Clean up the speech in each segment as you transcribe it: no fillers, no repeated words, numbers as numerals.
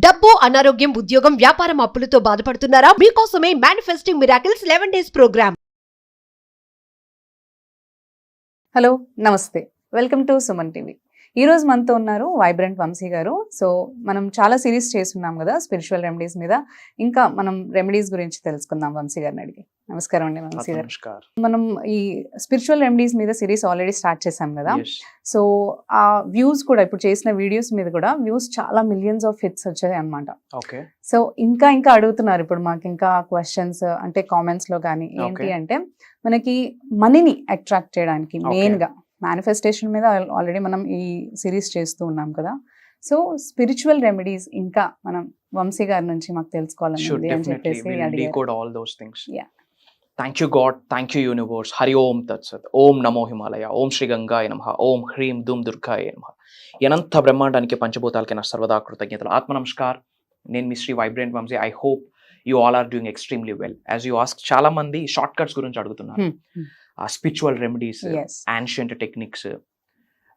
డబ్బు, అనారోగ్యం, ఉద్యోగం, వ్యాపారం, అప్పులతో బాధపడుతున్నారా? మీకోసమే manifesting miracles 11 days programme. Hello నమస్తే, వెల్కమ్ టు సుమన్ టీవీ. ఈరోజు మనతో ఉన్నారు వైబ్రెంట్ వంశీ గారు. సో మనం చాలా సిరీస్ చేస్తున్నాం కదా స్పిరిచువల్ రెమెడీస్ మీద. ఇంకా మనం రెమెడీస్ గురించి తెలుసుకుందాం వంశీ గారిని అడిగి. నమస్కారం అండి వంశీ గారు. మనం ఈ స్పిరిచువల్ రెమెడీస్ మీద సిరీస్ ఆల్రెడీ స్టార్ట్ చేసాం కదా. సో ఆ వ్యూస్ కూడా ఇప్పుడు చేసిన వీడియోస్ మీద కూడా వ్యూస్ చాలా మిలియన్స్ ఆఫ్ హిట్స్ వచ్చాయి అనమాట. సో ఇంకా అడుగుతున్నారు ఇప్పుడు మాకు ఇంకా క్వశ్చన్స్, అంటే కామెంట్స్ లో కానీ ఏంటి అంటే మనకి మనీని అట్రాక్ట్ చేయడానికి మెయిన్ గా మేనిఫెస్టేషన్ మీద ఆల్రెడీ మనం ఈ సిరీస్ చేస్తూ ఉన్నాం కదా. సో స్పిరిచువల్ రెమెడీస్ ఇంకా మనం వంశీ గారి నుంచి మాకు తెలుసుకోవాలని అని చెప్పేసి Thank you God, thank you universe. Hari Om Tat Sat. Om Namo Himalaya. Om Shri Gangaya Namaha. Om Hrim Dum Durgaya Namaha. Yananta Brahmandaniki Panchabotalki na sarvada kృతజ్ఞతలు. Atma Namaskar. నేను మీ Shri vibrant Vamshi. I hope you all are doing extremely well. As you ask, చాలా మంది short cuts గురించి అడుగుతున్నారు. Spiritual remedies, ancient techniques,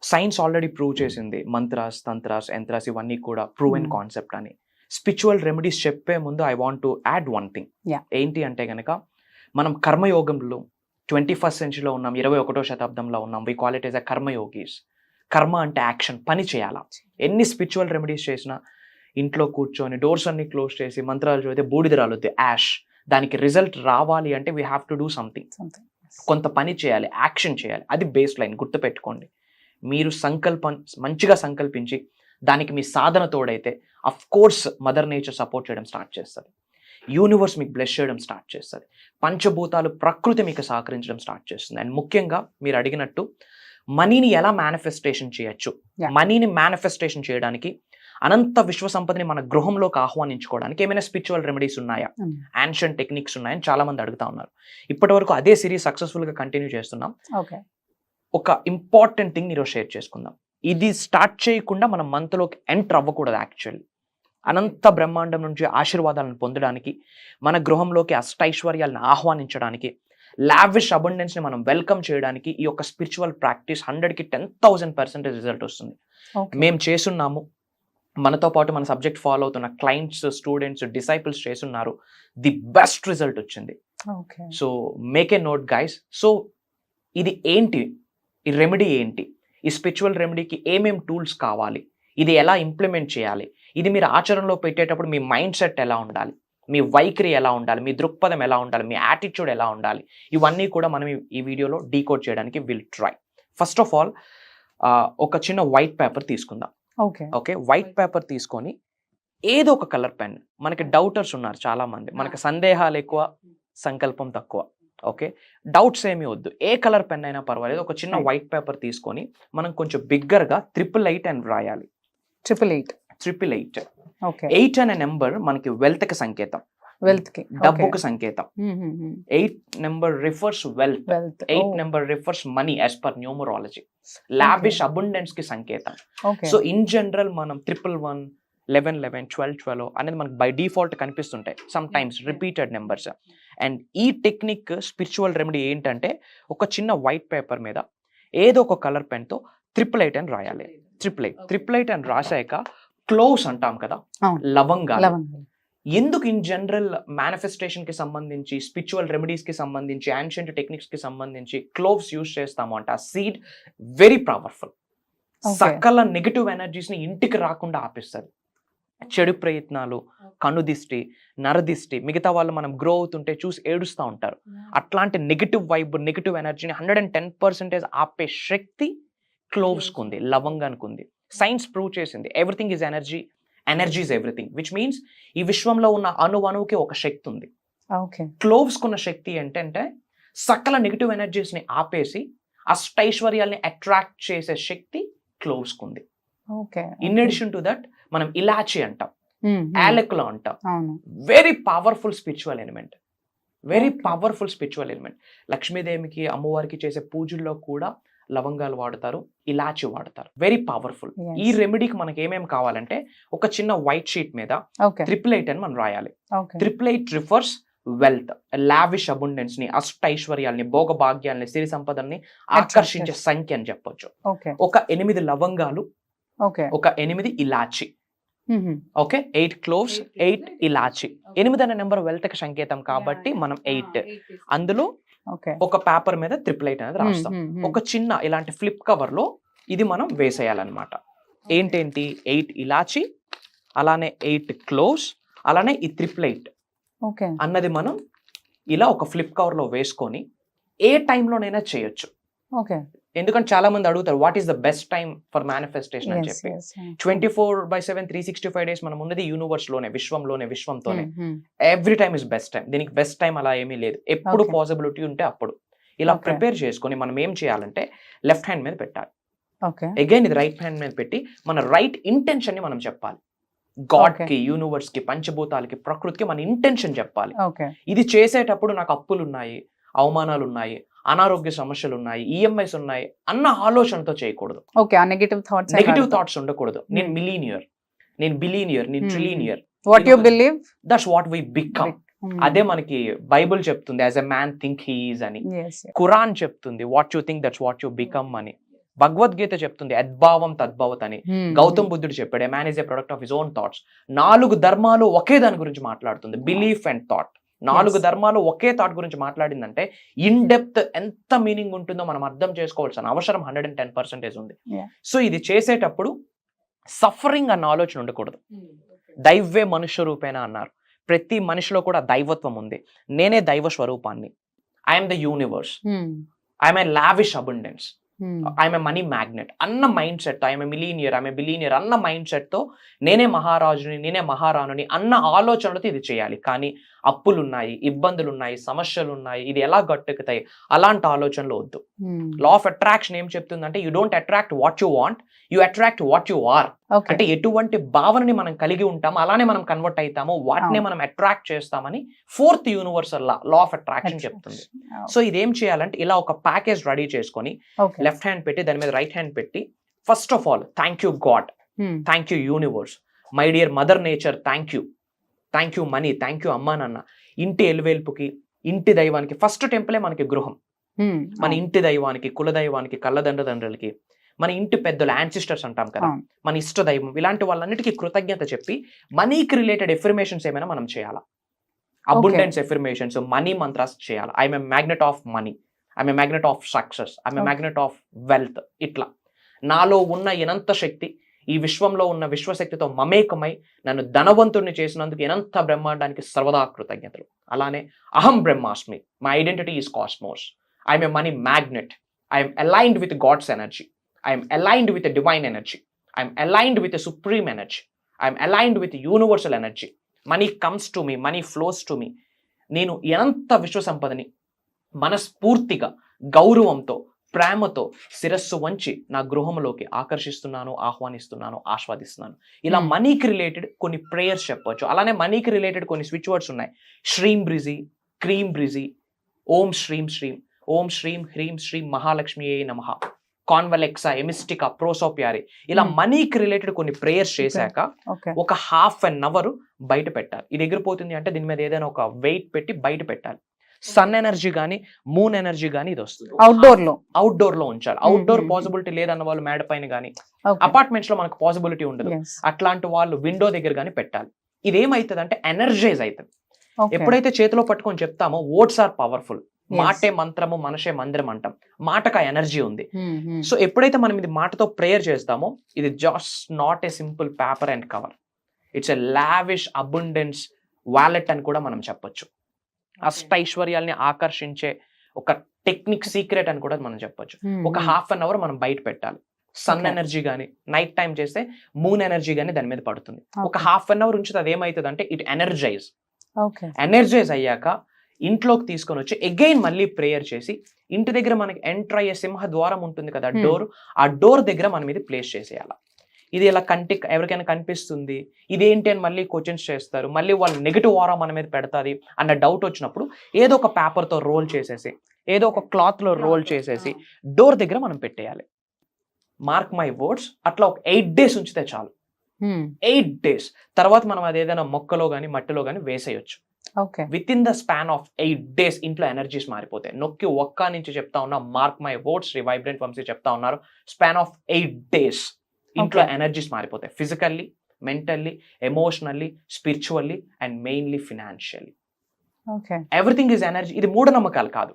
science already prove చేసింది. Mantras, tantras, yantras ఇవన్నీ కూడా proven concept అని. స్పిరిచువల్ రెమెడీస్ చెప్పే ముందు I want to add one thing. ఏంటి అంటే కనుక మనం కర్మయోగంలో 21st centuryలో ఉన్నాం, 21వ శతాబ్దంలో ఉన్నాం. We call it as a karmayogis. కర్మ అంటే యాక్షన్, పని చేయాలా. ఎన్ని స్పిరిచువల్ రెమెడీస్ చేసినా ఇంట్లో కూర్చొని డోర్స్ అన్ని క్లోజ్ చేసి మంత్రాలు చదివితే బూడిద రాలుద్ది, యాష్. దానికి రిజల్ట్ రావాలి అంటే we have to do something. కొంత పని చేయాలి, యాక్షన్ చేయాలి. అది బేస్ లైన్, గుర్తుపెట్టుకోండి. మీరు మంచిగా సంకల్పించి దానికి మీ సాధన తోడైతే of course mother nature support చేయడం స్టార్ట్ చేస్తుంది. యూనివర్స్ మీకు బ్లెస్ చేయడం స్టార్ట్ చేస్తుంది. పంచభూతాలు, ప్రకృతి మీకు సహకరించడం స్టార్ట్ చేస్తుంది. అండ్ ముఖ్యంగా మీరు అడిగినట్టు మనీని ఎలా మేనిఫెస్టేషన్ చేయొచ్చు. మనీని మేనిఫెస్టేషన్ చేయడానికి, అనంత విశ్వ సంపదని మన గృహంలోకి ఆహ్వానించుకోవడానికి ఏమైనా స్పిరిచువల్ రెమెడీస్ ఉన్నాయా, యాన్షియంట్ టెక్నిక్స్ ఉన్నాయని చాలా మంది అడుగుతా ఉన్నారు. ఇప్పటి వరకు అదే సిరీస్ సక్సెస్ఫుల్ గా కంటిన్యూ చేస్తున్నాం. ఒక ఇంపార్టెంట్ థింగ్ ఈరోజు షేర్ చేసుకుందాం. ఇది స్టార్ట్ చేయకుండా మనం మంత్లోకి ఎంటర్ అవ్వకూడదు. యాక్చువల్లీ అనంత బ్రహ్మాండం నుంచి ఆశీర్వాదాలను పొందడానికి, మన గృహంలోకి అష్టైశ్వర్యాలను ఆహ్వానించడానికి, లావిష్ అబండెన్స్ ని మనం వెల్కమ్ చేయడానికి ఈ యొక్క స్పిరిచువల్ ప్రాక్టీస్ 100కి 10,000% రిజల్ట్ వస్తుంది. మేము చేస్తున్నాము. మనతో పాటు మన సబ్జెక్ట్ ఫాలో అవుతున్న క్లయింట్స్, స్టూడెంట్స్, డిసైపుల్స్ చేస్తున్నారు. ది బెస్ట్ రిజల్ట్ వచ్చింది. So make a note guys. So ఇది ఏంటి, ఈ రెమెడీ ఏంటి, ఈ స్పిరిచువల్ రెమెడీకి ఏమేం టూల్స్ కావాలి, ఇది ఎలా ఇంప్లిమెంట్ చేయాలి, ఇది మీరు ఆచరణలో పెట్టేటప్పుడు మీ మైండ్ సెట్ ఎలా ఉండాలి, మీ వైఖరి ఎలా ఉండాలి, మీ దృక్పథం ఎలా ఉండాలి, మీ యాటిట్యూడ్ ఎలా ఉండాలి, ఇవన్నీ కూడా మనం ఈ వీడియోలో డీకోడ్ చేయడానికి will try. First of all ఒక చిన్న వైట్ పేపర్ తీసుకుందాం. ఓకే, వైట్ పేపర్ తీసుకొని ఏదో ఒక కలర్ పెన్. మనకి డౌటర్స్ ఉన్నారు చాలా మంది, మనకి సందేహాలు ఎక్కువ, సంకల్పం తక్కువ. ఓకే, డౌట్స్ ఏమీ వద్దు, ఏ కలర్ పెన్ అయినా పర్వాలేదు. ఒక చిన్న వైట్ పేపర్ తీసుకొని మనం కొంచెం బిగ్గర్గా 888 అని రాయాలి. 888. 8 అనే నెంబర్ మనకి వెల్త్ కి సంకేతం, డబ్బుకి సంకేతం. 8 number refers wealth. 8 number refers money as per numerology. Lavish abundance కి సంకేతం. సో ఇన్ జనరల్ మనం 111, 1111, 1212 అనేది మనకి బై డిఫాల్ట్ కనిపిస్తుంటాయి. Some times repeated numbers. And ఈ టెక్నిక్ స్పిరిచువల్ రెమెడీ ఏంటంటే ఒక చిన్న వైట్ పేపర్ మీద ఏదో ఒక కలర్ పెన్ తో 888 అని రాయాలి. 888 అని రాసాక క్లోవ్స్ అంటాం కదా, లవంగాలు. ఎందుకు ఇన్ జనరల్ మేనిఫెస్టేషన్ కి సంబంధించి, స్పిరిచువల్ రెమెడీస్ కి సంబంధించి, యాన్షియంట్ టెక్నిక్స్ కి సంబంధించి క్లోవ్స్ యూజ్ చేస్తాము అంటే, ఆ సీడ్ వెరీ పవర్ఫుల్. సకల నెగటివ్ ఎనర్జీస్ ని ఇంటికి రాకుండా ఆపిస్తుంది. చెడు ప్రయత్నాలు, కనుదిష్టి, నరదిష్టి, మిగతా వాళ్ళు మనం గ్రో అవుతుంటే చూసి ఏడుస్తూ ఉంటారు. అట్లాంటి నెగటివ్ వైబ్, నెగటివ్ ఎనర్జీని 110% ఆపే శక్తి క్లోవ్స్ కుంది, లవంగానికి ఉంది. సైన్స్ ప్రూవ్ చేసింది everything is energy, energy is everything. Which means ఈ విశ్వంలో ఉన్న అణువుకి ఒక శక్తి ఉంది. క్లోవ్స్ కున్న శక్తి ఏంటంటే సకల నెగటివ్ ఎనర్జీస్ ని ఆపేసి అష్టైశ్వర్యాల్ని అట్రాక్ట్ చేసే శక్తి క్లోవ్స్ కుంది. ఇన్ అడిషన్ టు దట్ మనం ఇలాచి అంటాం, యాలకులు అంటాం. Very powerful spiritual element, very powerful spiritual element. లక్ష్మీదేవికి, అమ్మవారికి చేసే పూజల్లో కూడా లవంగాలు వాడతారు, ఇలాచి వాడతారు. Very powerful. ఈ రెమెడీకి మనకి ఏమేమి కావాలంటే ఒక చిన్న వైట్ షీట్ మీద 888 అని మనం రాయాలి. 888 రిఫర్స్ వెల్త్, లావిష్ అబుండెన్స్ ని, అష్టైశ్వర్యాల్ని, భోగభాగ్యాల్ని, సిరి సంపదల్ని ఆకర్షించే సంఖ్య అని చెప్పొచ్చు. ఒక 8 లవంగాలు, ఒక 8 ఇలాచి, ఓకే 8 క్లోవ్స్ 8 ఇలాచి 8 అనే నెంబర్ వెల్త్ కి సంకేతం కాబట్టి మనం 8 అందులో ఓకే ఒక పేపర్ మీద 888 అనేది రాస్తాం. ఒక చిన్న ఇలాంటి ఫ్లిప్ కవర్ లో ఇది మనం వేసేయాలన్నమాట. ఏంటేంటి 8 ఇలాచి, అలానే 8 క్లోవ్స్, అలానే ఈ 888 ఓకే అన్నది మనం ఇలా ఒక ఫ్లిప్ కవర్ లో వేసుకొని ఏ టైంలోనైనా చేయొచ్చు. ఓకే ఎందుకంటే చాలా మంది అడుగుతారు what is the best time for manifestation అని చెప్పి. 24/7 365 డేస్ మనం ఉన్నది యూనివర్స్ లోనే, విశ్వంతోనే. Every time is best time. దీనికి బెస్ట్ టైం అలా ఏమీ లేదు. ఎప్పుడు Okay. పాసిబిలిటీ ఉంటే అప్పుడు ఇలా Okay. ప్రిపేర్ చేసుకొని మనం ఏం చేయాలంటే లెఫ్ట్ హ్యాండ్ మీద పెట్టాలి. ఓకే అగైన్ ఇది రైట్ హ్యాండ్ మీద పెట్టి మన రైట్ ఇంటెన్షన్ ని మనం చెప్పాలి. God Okay. కి, యూనివర్స్ కి, పంచభూతాలకి, ప్రకృతికి మన ఇంటెన్షన్ చెప్పాలి. ఓకే ఇది చేసేటప్పుడు నాకు అప్పులు ఉన్నాయి, అవమానాలు ఉన్నాయి, అనారోగ్య సమస్యలు ఉన్నాయి, ఈఎంఐస్ ఉన్నాయి అన్న ఆలోచనతో చేయకూడదు. ఓకే ఆ నెగటివ్ థాట్స్ నెగటివ్ థాట్స్ ఉండకూడదు. నేను మిలీనియర్, నేను బిలీనియర్, నేను trillionaire, what you believe that's what we become. అదే మనకి బైబుల్ చెప్తుంది as a man think he is అని. ఖురాన్ చెప్తుంది what you think that's what you become అని. భగవద్గీత చెప్తుంది అద్భావం తద్భవత్ అని. గౌతమ్ బుద్ధుడు చెప్పాడు man is a product of his own thoughts. 4 ధర్మాలు ఒకే దాని గురించి మాట్లాడుతుంది, బిలీఫ్ అండ్ థాట్. 4 ధర్మాలు ఒకే థాట్ గురించి మాట్లాడిందంటే ఇన్ డెప్త్ ఎంత మీనింగ్ ఉంటుందో మనం అర్థం చేసుకోవాల్సిన అవసరం 110% ఉంది. Yeah. సో ఇది చేసేటప్పుడు సఫరింగ్ అన్న ఆలోచన ఉండకూడదు. దైవే మనుష్య రూపేణ అన్నారు. ప్రతి మనిషిలో కూడా దైవత్వం ఉంది. నేనే దైవ స్వరూపాన్ని. I'm the universe, I'm a lavish abundance, I'm a money magnet అన్న mind set, I'm a millionaire, I'm a billionaire అన్న మైండ్ సెట్ తో నేనే మహారాజుని, నేనే మహారాణుని అన్న ఆలోచనలతో ఇది చేయాలి. కానీ అప్పులున్నాయి, ఇబ్బందులున్నాయి, సమస్యలున్నాయి, ఇది ఎలా గట్టెక్కుతాయి అలాంటి ఆలోచనలు వద్దు. లా ఆఫ్ అట్రాక్షన్ ఏం చెప్తుందంటే you don't attract what you want, you attract what you are. అంటే ఎటువంటి భావనని మనం కలిగి ఉంటామో అలానే మనం కన్వర్ట్ అవుతామో వాటినే మనం అట్రాక్ట్ చేస్తామని 4th universal law of attraction చెప్తుంది. సో ఇదేం చేయాలంటే ఇలా ఒక ప్యాకేజ్ రెడీ చేసుకొని లెఫ్ట్ హ్యాండ్ పెట్టి దాని మీద రైట్ హ్యాండ్ పెట్టి first of all thank you God, thank you universe, my dear mother nature, thank you money, thank you అమ్మా నాన్న. ఇంటి ఎలువేల్పుకి, ఇంటి దైవానికి ఫస్ట్ టెంపులే మనకి గృహం. మన ఇంటి దైవానికి, కుల దైవానికి, కళ్ళదండ్రులకి, మన ఇంటి పెద్దలు యాన్సిస్టర్స్ అంటాం కదా, మన ఇష్ట దైవం, ఇలాంటి వాళ్ళన్నిటికీ కృతజ్ఞత చెప్పి మనీకి రిలేటెడ్ ఎఫర్మేషన్స్ ఏమైనా మనం చేయాలా. అబుండెన్స్ ఎఫర్మేషన్స్, మనీ మంత్రాస్ చేయాలి. I'm a magnet of money, I'm a magnet of success, I'm a magnet of wealth. ఇట్లా నాలో ఉన్న ఎనంత శక్తి ఈ విశ్వంలో ఉన్న విశ్వశక్తితో మమేకమై నన్ను ధనవంతుడిని చేసినందుకు ఎనంత బ్రహ్మాండానికి సర్వదా కృతజ్ఞతలు. అలానే అహం బ్రహ్మాస్మి, my identity is cosmos, I'm a money magnet, I'm aligned with God's energy, I'm aligned with divine energy, I'm aligned with supreme energy, I'm aligned with universal energy. Money comes to me, money flows to me. నేను ఎంత విశ్వ సంపదని మనస్ఫూర్తిగా, గౌరవంతో, ప్రేమతో శిరస్సు వంచి నా గృహంలోకి ఆకర్షిస్తున్నాను, ఆహ్వానిస్తున్నాను, ఆస్వాదిస్తున్నాను. ఇలా మనీకి రిలేటెడ్ కొన్ని ప్రేయర్స్ చెప్పవచ్చు. అలానే మనీకి రిలేటెడ్ కొన్ని స్విచ్ వర్డ్స్ ఉన్నాయి. శ్రీం బ్రిజీ, క్రీం బ్రిజీ, ఓం శ్రీం శ్రీం, ఓం శ్రీం హ్రీం శ్రీం మహాలక్ష్మియే నమః, కాన్వలెక్సా, ఎమిస్టికా, ప్రోసోపియారి. ఇలా మనీకి రిలేటెడ్ కొన్ని ప్రేయర్స్ చేశాక ఒక హాఫ్ అన్ అవర్ బయట పెట్టాలి. ఇది ఎగిరిపోతుంది అంటే దీని మీద ఏదైనా ఒక వెయిట్ పెట్టి బయట పెట్టాలి. సన్ ఎనర్జీ కానీ, మూన్ ఎనర్జీ కానీ ఇది వస్తుంది. అవుట్డోర్ లో ఉంచాలి. అవుట్డోర్ పాసిబిలిటీ లేదన్న వాళ్ళు మేడ పైన కానీ, అపార్ట్మెంట్స్ లో మనకు పాసిబిలిటీ ఉండదు, అట్లాంటి వాళ్ళు విండో దగ్గర కానీ పెట్టాలి. ఇది ఏమైతుంది అంటే ఎనర్జైజ్ అవుతుంది. ఎప్పుడైతే చేతిలో పట్టుకొని చెప్తామో వర్డ్స్ ఆర్ పవర్ఫుల్. మాటే మంత్రము, మనషే మందిరం అంటాం. మాటకు ఆ ఎనర్జీ ఉంది. సో ఎప్పుడైతే మనం ఇది మాటతో ప్రేయర్ చేస్తామో ఇది just not a simple paper and cover, it's a lavish abundance wallet అని కూడా మనం చెప్పొచ్చు. అష్టైశ్వర్యాల్ని ఆకర్షించే ఒక టెక్నిక్, సీక్రెట్ అని కూడా మనం చెప్పొచ్చు. ఒక హాఫ్ అన్ అవర్ మనం బయట పెట్టాలి. సన్ ఎనర్జీ కానీ, నైట్ టైం చేస్తే మూన్ ఎనర్జీ కానీ దాని మీద పడుతుంది. ఒక హాఫ్ అన్ అవర్ ఉంచితే అది ఏమవుతుంది అంటే ఇట్ ఎనర్జైజ్ అయ్యాక ఇంట్లోకి తీసుకొని వచ్చి అగైన్ మళ్ళీ ప్రేయర్ చేసి ఇంటి దగ్గర మనకి ఎంటర్ అయ్యే సింహ ద్వారం ఉంటుంది కదా, డోర్, ఆ డోర్ దగ్గర మనం ఇది ప్లేస్ చేసేయాలి. ఇది ఇలా కంటికి ఎవరికైనా కనిపిస్తుంది, ఇదేంటి అని మళ్ళీ క్వశ్చన్స్ చేస్తారు. మళ్ళీ వాళ్ళు నెగిటివ్ ఆరా మన మీద పెడతాది అన్న డౌట్ వచ్చినప్పుడు ఏదో ఒక పేపర్తో రోల్ చేసేసి, ఏదో ఒక క్లాత్లో రోల్ చేసేసి డోర్ దగ్గర మనం పెట్టేయాలి. మార్క్ మై వర్డ్స్, అట్లా ఒక 8 days ఉంచితే చాలు. 8 days తర్వాత మనం అది ఏదైనా మొక్కలో కానీ, మట్టిలో కానీ వేసేయచ్చు. With in the span of 8 days ఇంట్లో ఎనర్జీస్ మారిపోతాయి. నొక్కి ఒక్క నుంచి చెప్తా ఉన్నా, mark my words, Shri vibrant Vamshi చెప్తా ఉన్నారు, స్పాన్ ఆఫ్ 8 days ఇంట్లో ఎనర్జీస్ మారిపోతాయి. Physically, mentally, emotionally, spiritually and mainly financially. Okay. Everything is energy. ఇది మూఢనమ్మకాలు కాదు,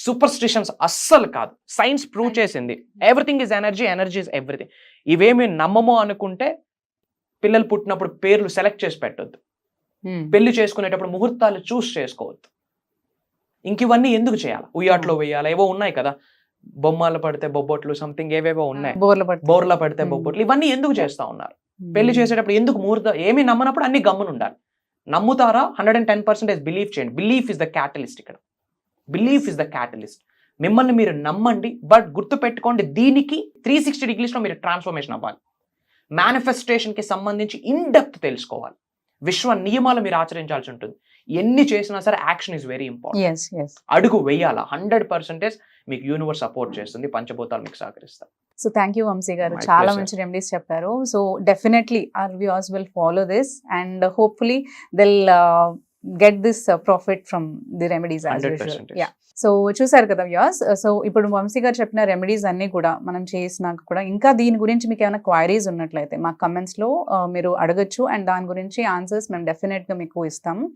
సూపర్స్టిషన్స్ అస్సలు కాదు. సైన్స్ ప్రూవ్ చేసింది everything is energy, energy is everything. ఇవేమి నమ్మమో అనుకుంటే పిల్లలు పుట్టినప్పుడు పేర్లు సెలెక్ట్ చేసి పెట్టొద్దు, పెళ్లి చేసుకునేటప్పుడు ముహూర్తాలు చూస్ చేసుకోవద్దు. ఇంక ఇవన్నీ ఎందుకు చేయాలి? ఉయ్యాట్లో వేయాలి, ఏవో ఉన్నాయి కదా, బొమ్మలు పడితే బొబ్బొట్లు, సంథింగ్ ఏవేవో ఉన్నాయి, బోర్ల పడితే బొబ్బొట్లు, ఇవన్నీ ఎందుకు చేస్తా ఉన్నారు? పెళ్లి చేసేటప్పుడు ఎందుకు ముహూర్తం? ఏమి నమ్మనప్పుడు అన్ని గమ్మున ఉండాలి. నమ్ముతారా? 110% బిలీవ్ చేయండి. Belief is the catalyst. ఇక్కడ బిలీఫ్ ఇస్ ద క్యాటలిస్ట్. మిమ్మల్ని మీరు నమ్మండి, బట్ గుర్తు పెట్టుకోండి, దీనికి 360 degrees లో మీరు ట్రాన్స్ఫర్మేషన్ అవ్వాలి. మేనిఫెస్టేషన్ కి సంబంధించి ఇన్ డెప్త్ తెలుసుకోవాలి. విశ్వ నియమాలు మీరు ఆచరించాల్సి ఉంటుంది. ఎన్ని చేసినా సరే యాక్షన్ ఇస్ వెరీ ఇంపార్టెంట్. అడుగు వేయాలా. 100% మీకు యూనివర్స్ సపోర్ట్ చేస్తుంది, పంచభూతాలు మీకు సహకరిస్తాయి. సో థ్యాంక్ యూ వంశీ గారు, My చాలా pleasure. మంచి రెమెడీస్ చెప్పారు. So definitely our viewers will follow this and hopefully they'll get this profit from the remedies as usual. 100%. Yeah. So చూసారు కదా వ్యూవర్స్. సో ఇప్పుడు వంశీ గారు చెప్పిన రెమెడీస్ అన్ని కూడా మనం చేసినాక కూడా ఇంకా దీని గురించి మీకు ఏమైనా క్వైరీస్ ఉన్నట్లయితే మా కమెంట్స్ లో మీరు అడగచ్చు అండ్ దాని గురించి ఆన్సర్స్ మేము డెఫినెట్ గా మీకు ఇస్తాము.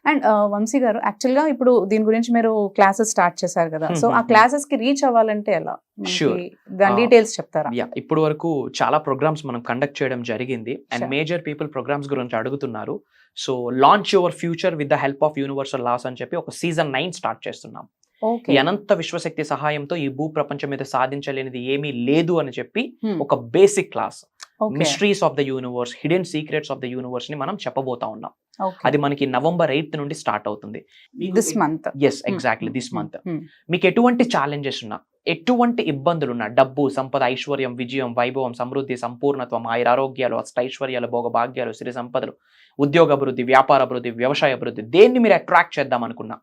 అండ్ వంశీ గారు, యాక్చువల్ గా ఇప్పుడు దీని గురించి మీరు క్లాసెస్ స్టార్ట్ చేశారు కదా, సో ఆ క్లాసెస్ కి రీచ్ అవ్వాలంటే ఎలా? Sure. దాని డీటెయిల్స్ చెప్తారా? యా, ఇప్పుడు వరకు చాలా ప్రోగ్రామ్స్ మనం కండక్ట్ చేయడం జరిగింది and Sure. Major people programmes గురించి అడుగుతున్నారు. So launch your future with the help of universal laws అని చెప్పి ఒక సీజన్ 9 స్టార్ట్ చేస్తున్నాం. ఓకే. ఈ అనంత విశ్వశక్తి సహాయంతో ఈ భూ ప్రపంచం మీద సాధించలేనిది ఏమీ లేదు అని చెప్పి ఒక basic class, mysteries of the universe, hidden secrets of the universe ని మనం చెప్పబోతా ఉన్నాం. అది మనకి November 8th నుండి స్టార్ట్ అవుతుంది. This month. Yes, exactly this month. మీకు ఎటువంటి ఛాలెంజెస్ ఉన్నా, ఎటువంటి ఇబ్బందులు ఉన్నా, డబ్బు, సంపద, ఐశ్వర్యం, విజయం, వైభవం, సమృద్ధి, సంపూర్ణత్వం, ఆయురారోగ్యాలు, అష్టైశ్వర్యాలు, భోగభాగ్యాలు, సిరి సంపదలు, ఉద్యోగ అభివృద్ధి, వ్యాపార అభివృద్ధి, వ్యవసాయ అభివృద్ధి, దేన్ని మీరు అట్రాక్ట్ చేద్దాం అనుకున్నా,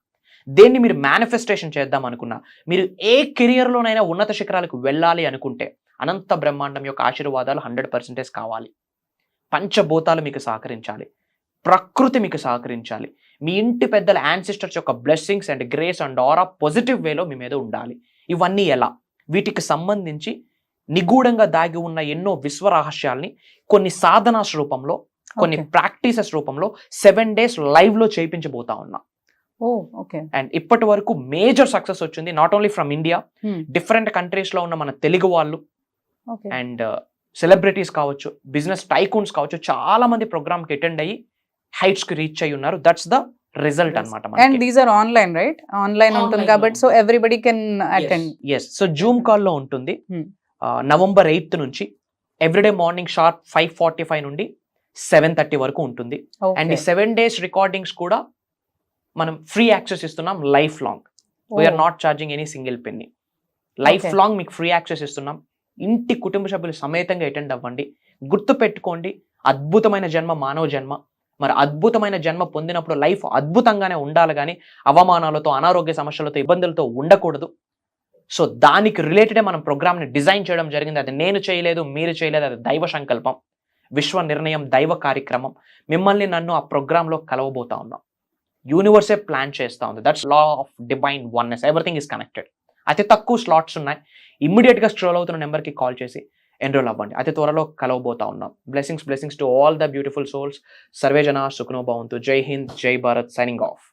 దేన్ని మీరు మేనిఫెస్టేషన్ చేద్దాం అనుకున్నా, మీరు ఏ కెరియర్లోనైనా ఉన్నత శిఖరాలకు వెళ్ళాలి అనుకుంటే అనంత బ్రహ్మాండం యొక్క ఆశీర్వాదాలు 100% కావాలి. పంచభూతాలు మీకు సహకరించాలి, ప్రకృతి మీకు సహకరించాలి, మీ ఇంటి పెద్దల యాన్సిస్టర్స్ యొక్క blessings and grace and aura positive వేలో మీ మీద ఉండాలి. ఇవన్నీ ఎలా? వీటికి సంబంధించి నిగూఢంగా దాగి ఉన్న ఎన్నో విశ్వ రహస్యాల్ని కొన్ని సాధనాస్ రూపంలో, కొన్ని ప్రాక్టీసెస్ రూపంలో 7 days లైవ్ లో చేయించబోతా ఉన్నా. అండ్ ఇప్పటి వరకు మేజర్ సక్సెస్ వచ్చింది, not only from India, different countries లో ఉన్న మన తెలుగు వాళ్ళు అండ్ సెలబ్రిటీస్ కావచ్చు, బిజినెస్ టైకూన్స్ కావచ్చు, చాలా మంది ప్రోగ్రామ్ కి అటెండ్ అయ్యి హైట్స్ కి రీచ్ అయ్యి ఉన్నారు. దట్స్ ద రిజల్ట్ అన్నమాట. And these are online, right? Online ఉంటుంది కాబట్టి so everybody can attend. yes, so Zoom call లో ఉంటుంది. November 8th నుంచి ఎవ్రీడే మార్నింగ్ షార్ప్ 5:45 నుండి 7:30 వరకు ఉంటుంది. అండ్ ఈ 7 days రికార్డింగ్స్ కూడా మనం ఫ్రీ యాక్సెస్ ఇస్తున్నాం life long. We're not charging any single penny. Life long మీకు ఫ్రీ యాక్సెస్ ఇస్తున్నాం. ఇంటి కుటుంబ సభ్యులు సమేతంగా అటెండ్ అవ్వండి. గుర్తు పెట్టుకోండి, అద్భుతమైన జన్మ మానవ జన్మ. మరి అద్భుతమైన జన్మ పొందినప్పుడు లైఫ్ అద్భుతంగానే ఉండాలి, కానీ అవమానాలతో, అనారోగ్య సమస్యలతో, ఇబ్బందులతో ఉండకూడదు. సో దానికి రిలేటెడే మనం ప్రోగ్రామ్ని డిజైన్ చేయడం జరిగింది. అది నేను చేయలేదు, మీరు చేయలేదు, అది దైవ సంకల్పం, విశ్వ నిర్ణయం, దైవ కార్యక్రమం. మిమ్మల్ని నన్ను ఆ ప్రోగ్రాంలో కలవబోతా ఉన్నాం. యూనివర్సే ప్లాన్ చేస్తూ ఉంది. That's law of divine oneness. Everything is connected. అతి తక్కువ స్లాట్స్ ఉన్నాయి. ఇమ్మీడియట్గా స్క్రోల్ అవుతున్న నెంబర్కి కాల్ చేసి ఎన్రోల్ అవ్వండి. అతి త్వరలో కలవబోతా ఉన్నాం. Blessings to all the beautiful souls. Survey జన సుఖనో భవంతు. జై హింద్, జై భారత్. Signing off.